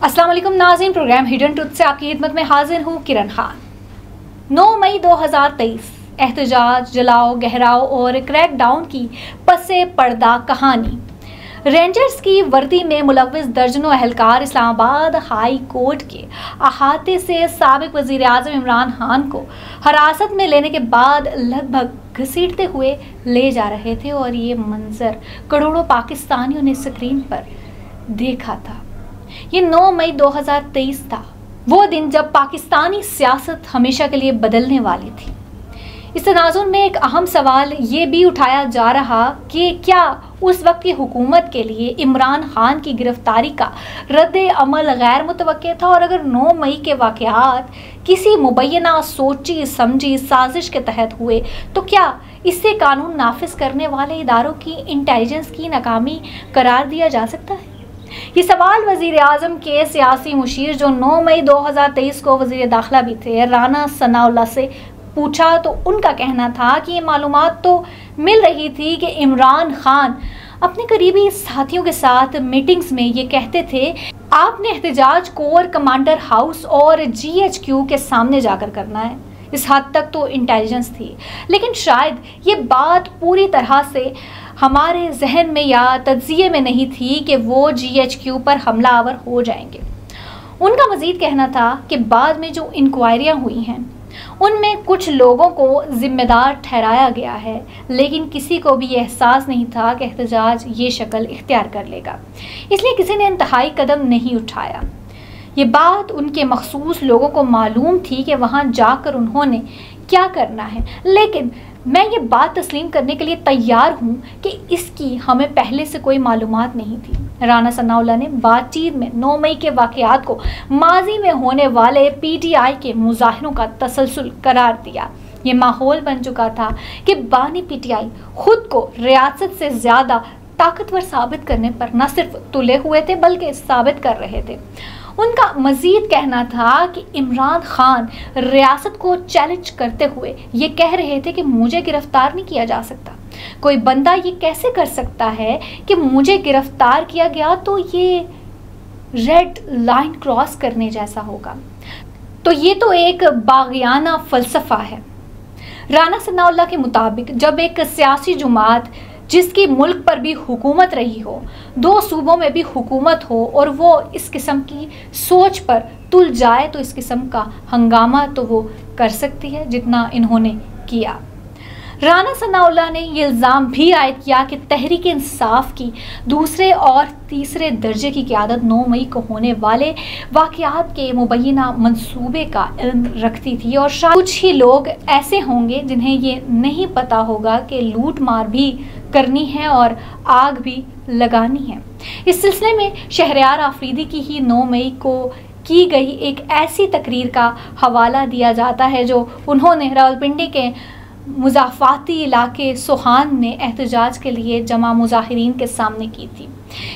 अस्सलाम वालेकुम नाज़रीन, प्रोग्राम हिडन ट्रुथ से आपकी खिदमत में हाजिर हूँ किरण खान। 9 मई 2023 एहतजाज, जलाओ, गहराओ और क्रैकडाउन की पसे पर्दा कहानी। रेंजर्स की वर्दी में मुलव्विस दर्जनों एहलकार इस्लामाबाद हाई कोर्ट के अहाते से साबिक वज़ीर आज़म इमरान खान को हिरासत में लेने के बाद लगभग घसीटते हुए ले जा रहे थे और ये मंजर करोड़ों पाकिस्तानियों ने स्क्रीन पर देखा था। ये 9 मई 2023 था, वो दिन जब पाकिस्तानी सियासत हमेशा के लिए बदलने वाली थी। इस तनाजुर में एक अहम सवाल ये भी उठाया जा रहा कि क्या उस वक्त की हुकूमत के लिए इमरान खान की गिरफ्तारी का रद्द अमल गैर मुतवक्के था, और अगर 9 मई के वाक़यात किसी मुबैना सोची समझी साजिश के तहत हुए तो क्या इसे कानून नाफिज करने वाले इदारों की इंटेलिजेंस की नाकामी करार दिया जा सकता है? ये सवाल वज़ीर आज़म के सियासी मुशीर, जो 9 मई 2023 को वज़ीर दाखिला भी थे, राना सनाउल्लाह से पूछा तो उनका कहना था कि ये मालूमात तो मिल रही थी कि इमरान खान अपने करीबी साथियों के साथ मीटिंग्स में ये कहते थे आपने एहतजाज कोर कमांडर हाउस और GHQ के सामने जाकर करना है। इस हद तक तो इंटेलिजेंस थी, लेकिन शायद ये बात पूरी तरह से हमारे जहन में या तज्जिये में नहीं थी कि वो GHQ पर हमलावर हो जाएंगे। उनका मज़ीद कहना था कि बाद में जो इंक्वायरियाँ हुई हैं उनमें कुछ लोगों को जिम्मेदार ठहराया गया है, लेकिन किसी को भी एहसास नहीं था कि एहतजाज ये शक्ल इख्तियार कर लेगा, इसलिए किसी ने इंतहाई कदम नहीं उठाया। ये बात उनके मखसूस लोगों को मालूम थी कि वहाँ जाकर उन्होंने क्या करना है, लेकिन मैं ये बात तस्लीम करने के लिए तैयार हूँ कि इसकी हमें पहले से कोई मालूमात नहीं थी। राना सनाउल्लाह ने बातचीत में 9 मई के वाक़यात को माजी में होने वाले PTI के मुजाहिरों का तसलसल करार दिया। ये माहौल बन चुका था कि बानी PTI खुद को रियासत से ज़्यादा ताकतवर साबित करने पर न सिर्फ तुले हुए थे बल्कि साबित कर रहे थे। उनका मज़ीद कहना था कि इमरान खान रियासत को चैलेंज करते हुए ये कह रहे थे कि मुझे गिरफ्तार नहीं किया जा सकता। कोई बंदा ये कैसे कर सकता है कि मुझे गिरफ्तार किया गया तो ये रेड लाइन क्रॉस करने जैसा होगा। तो ये तो एक बागियाना फ़लसफ़ा है। राना सनाउल्लाह के मुताबिक जब एक सियासी जमात जिसकी मुल्क पर भी हुकूमत रही हो, 2 सूबों में भी हुकूमत हो, और वो इस किस्म की सोच पर तुल जाए तो इस किस्म का हंगामा तो वो कर सकती है जितना इन्होंने किया। राना सनाउल्लाह ने ये इल्ज़ाम भी आयद किया कि तहरीक इंसाफ की दूसरे और तीसरे दर्जे की क़यादत 9 मई को होने वाले वाक़यात के मुबैना मंसूबे का इल्म रखती थी, और शायद कुछ ही लोग ऐसे होंगे जिन्हें ये नहीं पता होगा कि लूट मार भी करनी है और आग भी लगानी है। इस सिलसिले में शहरयार आफरीदी की ही 9 मई को की गई एक ऐसी तकरीर का हवाला दिया जाता है जो उन्होंने रावलपिंडी के मुज़ाफ़ाती इलाके सोहान में एहतजाज के लिए जमा मुज़ाहिरीन के सामने की थी।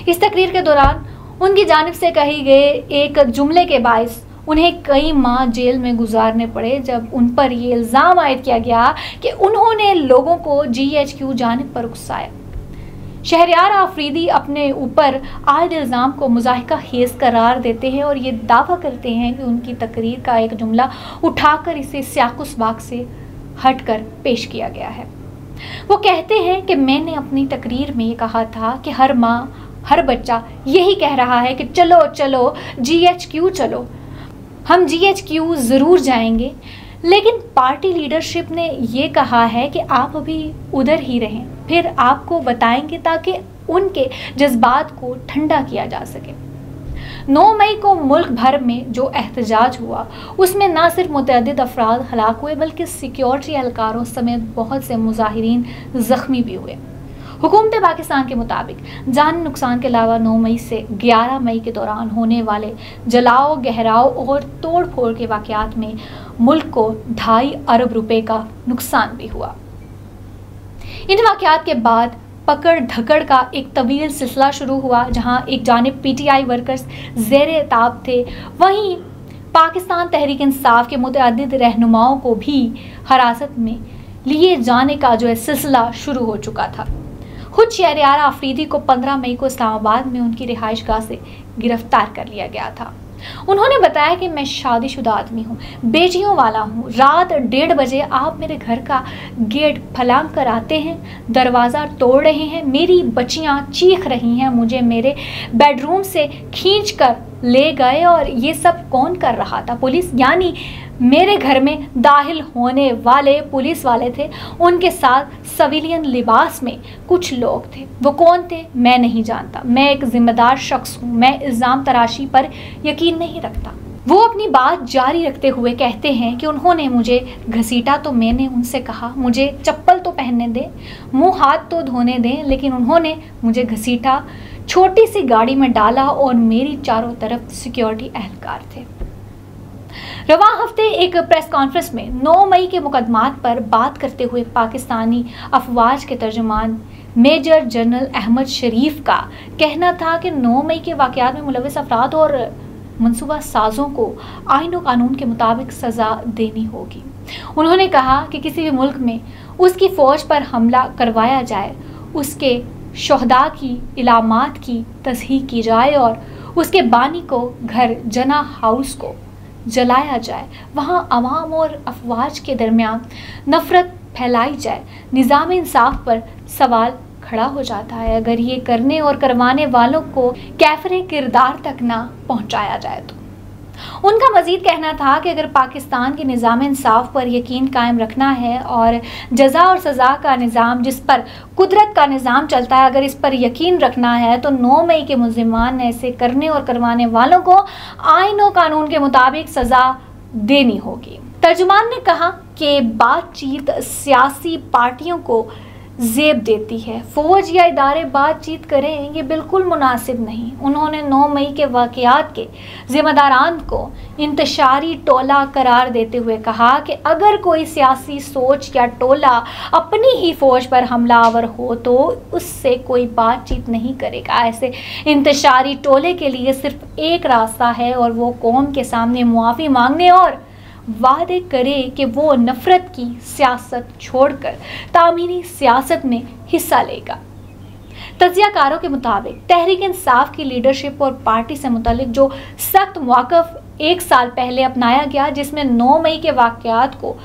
इस तकरीर के दौरान उनकी जानिब से कही गए एक जुमले के बायस उन्हें कई माह जेल में गुजारने पड़े, जब उन पर ये इल्ज़ाम आयद किया गया कि उन्होंने लोगों को GHQ जानिब पर उकसाया। शहरयार आफरीदी अपने ऊपर आयद इल्ज़ाम को मुज़ाहिका खेज़ करार देते हैं और ये दावा करते हैं कि उनकी तकरीर का एक जुमला उठाकर इसे सियाक़-उस-बाक़ से हटकर पेश किया गया है। वो कहते हैं कि मैंने अपनी तकरीर में ये कहा था कि हर माँ, हर बच्चा यही कह रहा है कि चलो चलो GHQ चलो, हम GHQ ज़रूर जाएंगे, लेकिन पार्टी लीडरशिप ने ये कहा है कि आप अभी उधर ही रहें, फिर आपको बताएंगे ताकि उनके जज्बात को ठंडा किया जा सके। 9 मई को मुल्क भर में जो एहतजाज हुआ उसमें ना सिर्फ मुतअद्दिद अफराद हलाक हुए बल्कि सिक्योरिटी एहलकारों समेत बहुत से मुजाहिरीन ज़ख्मी भी हुए। हुकूमत पाकिस्तान के मुताबिक जानी नुकसान के अलावा 9 मई से 11 मई के दौरान होने वाले जलाओ, गहराओ और तोड़ फोड़ के वाक़यात में मुल्क को 2.5 अरब रुपए का नुकसान भी हुआ। इन वाक़यात के बाद पकड़ धकड़ का एक तवील सिलसिला शुरू हुआ, जहां एक जानिब PTI वर्कर्स ज़ेरे ताब थे, वहीं पाकिस्तान तहरीक इंसाफ के मुतअद्दिद रहनुमाओं को भी हिरासत में लिए जाने का जो है सिलसिला शुरू हो चुका था। खुद शहरयार आफरीदी को 15 मई को इस्लामाबाद में उनकी रिहाइशगाह से गिरफ्तार कर लिया गया था। उन्होंने बताया कि मैं शादीशुदा आदमी हूँ, बेटियों वाला हूँ। रात 1:30 बजे आप मेरे घर का गेट फलांग कर आते हैं, दरवाज़ा तोड़ रहे हैं, मेरी बच्चियाँ चीख रही हैं, मुझे मेरे बेडरूम से खींच कर ले गए। और ये सब कौन कर रहा था? पुलिस, यानी मेरे घर में दाखिल होने वाले पुलिस वाले थे। उनके साथ सिविलियन लिबास में कुछ लोग थे। वो कौन थे मैं नहीं जानता। मैं एक जिम्मेदार शख्स हूँ, मैं इल्ज़ाम तराशी पर यकीन नहीं रखता। वो अपनी बात जारी रखते हुए कहते हैं कि उन्होंने मुझे घसीटा तो मैंने उनसे कहा मुझे चप्पल तो पहनने दें, मुंह हाथ तो धोने दें, लेकिन उन्होंने मुझे घसीटा, छोटी सी गाड़ी में डाला और मेरी चारों तरफ सिक्योरिटी एहलकार थे। रवां हफ्ते एक प्रेस कॉन्फ्रेंस में 9 मई के मुकदमात पर बात करते हुए पाकिस्तानी अफवाज के तर्जुमान मेजर जनरल अहमद शरीफ का कहना था कि 9 मई के वाक़यात में मुलविस अफराद और मनसूबा साजों को आईन और कानून के मुताबिक सज़ा देनी होगी। उन्होंने कहा कि किसी भी मुल्क में उसकी फ़ौज पर हमला करवाया जाए, उसके शहदा की इलामात की तस्हीह की जाए और उसके बानी को घर जना हाउस को जलाया जाए, वहाँ अवाम और अफवाज के दरमियान नफ़रत फैलाई जाए, निज़ाम इंसाफ पर सवाल खड़ा हो जाता है अगर ये करने और करवाने वालों को कैफरे किरदार तक ना पहुँचाया जाए तो। उनका मजीद कहना था कि अगर पाकिस्तान के निज़ाम इंसाफ पर यकीन कायम रखना है और जज़ा और सज़ा का निज़ाम जिस पर कुदरत का निज़ाम चलता है, अगर इस पर यकीन रखना है तो 9 मई के मुल्ज़िमान ऐसे करने और करवाने वालों को आईन और कानून के मुताबिक सज़ा देनी होगी। तर्जुमान ने कहा कि बातचीत सियासी पार्टियों को ज़ेब देती है, फ़ौज या इदारे बातचीत करें ये बिल्कुल मुनासिब नहीं। उन्होंने 9 मई के वाक़यात के ज़िम्मेदारान को इंतशारी टोला करार देते हुए कहा कि अगर कोई सियासी सोच या टोला अपनी ही फ़ौज पर हमलावर हो तो उससे कोई बातचीत नहीं करेगा। ऐसे इंतशारी टोले के लिए सिर्फ एक रास्ता है और वो कौम के सामने मुआफ़ी मांगने और वादे करे कि वो नफ़रत की सियासत छोड़कर तामीरी सियासत में हिस्सा लेगा। तज्ज़ियाकारों के मुताबिक तहरीक इंसाफ की लीडरशिप और पार्टी से मुतल्लिक जो सख्त मौक़िफ़ 1 साल पहले अपनाया गया, जिसमें 9 मई के वाक़यात को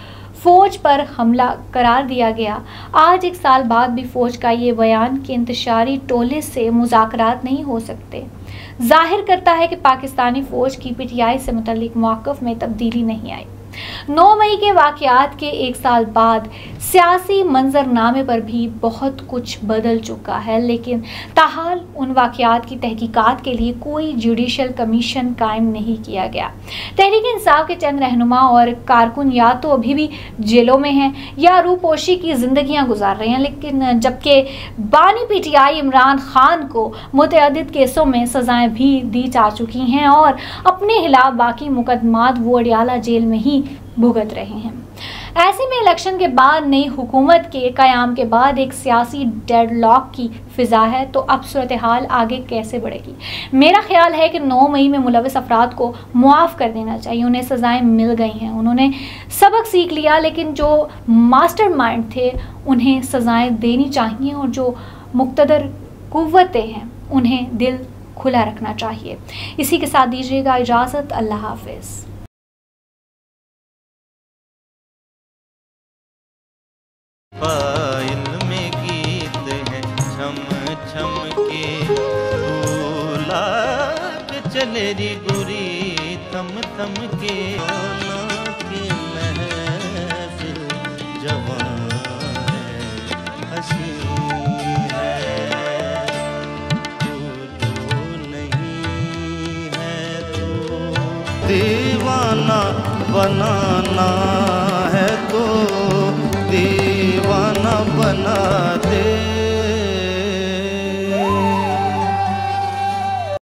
फ़ौज पर हमला करार दिया गया, आज 1 साल बाद भी फ़ौज का ये बयान कि इंतशारी टोले से मुज़ाकरात नहीं हो सकते ज़ाहिर करता है कि पाकिस्तानी फ़ौज की PTI से मुतल्लिक मौक़िफ़ में तब्दीली नहीं आई। 9 मई के वाक़यात के 1 साल बाद सियासी मंजरनामे पर भी बहुत कुछ बदल चुका है, लेकिन ताहाल उन वाक़यात की तहकीकात के लिए कोई जुडिशल कमीशन कायम नहीं किया गया। तहरीक इंसाफ के चंद रहनुमा और कारकुन या तो अभी भी जेलों में हैं या रूपोशी की ज़िंदगियां गुजार रहे हैं, लेकिन जबकि बानी PTI इमरान खान को मुतअद्दिद केसों में सज़ाएँ भी दी जा चुकी हैं और अपने खिलाफ बाकी मुकदमात वो अडियाला जेल में ही भुगत रहे हैं। ऐसे में इलेक्शन के बाद नई हुकूमत के क़याम के बाद एक सियासी डेडलॉक की फ़िज़ा है, तो अब सूरत हाल आगे कैसे बढ़ेगी? मेरा ख्याल है कि 9 मई में मुलविस अफराद को मुआफ़ कर देना चाहिए। उन्हें सज़ाएँ मिल गई हैं, उन्होंने सबक सीख लिया, लेकिन जो मास्टरमाइंड थे उन्हें सज़ाएँ देनी चाहिए और जो मुक़्तदर कुव्वतें हैं उन्हें दिल खुला रखना चाहिए। इसी के साथ दीजिएगा इजाज़त। अल्लाह हाफ़िज़। पायल में गीत है छम छम के, भूला के चले री गुरी थम थम के, के महफिल जवान है हंसी है, तू नहीं है तो दीवाना बनाना है तो दीवाना बना